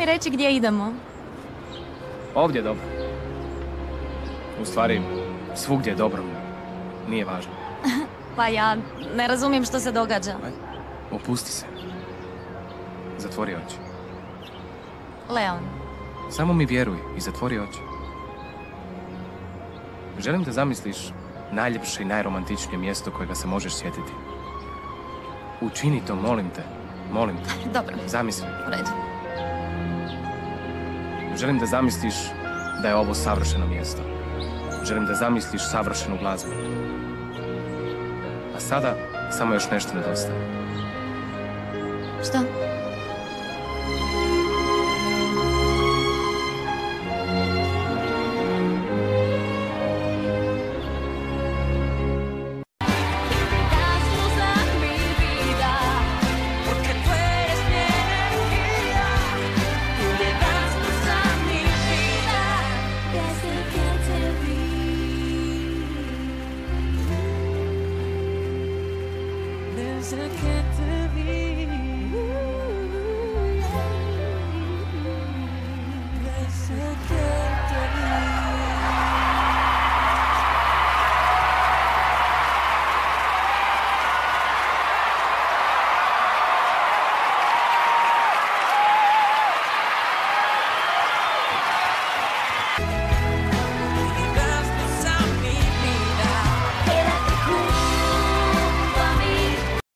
mi reći gdje idemo? Ovdje je dobro. U stvari, svugdje je dobro. Nije važno. Pa ja ne razumijem što se događa. Aj, opusti se. Zatvori oči. Leon, Samo mi vjeruj i zatvori oči. Želim da zamisliš najljepše i najromantičnije mjesto kojega se možeš sjetiti. Učini to, molim te. Molim te. dobro, Zamisli. u redu. Želim da zamisliš da je ovo savršeno mjesto. Želim da zamisliš savršenu glazbu. A sada samo još nešto nedostaje. Što? There's a captain.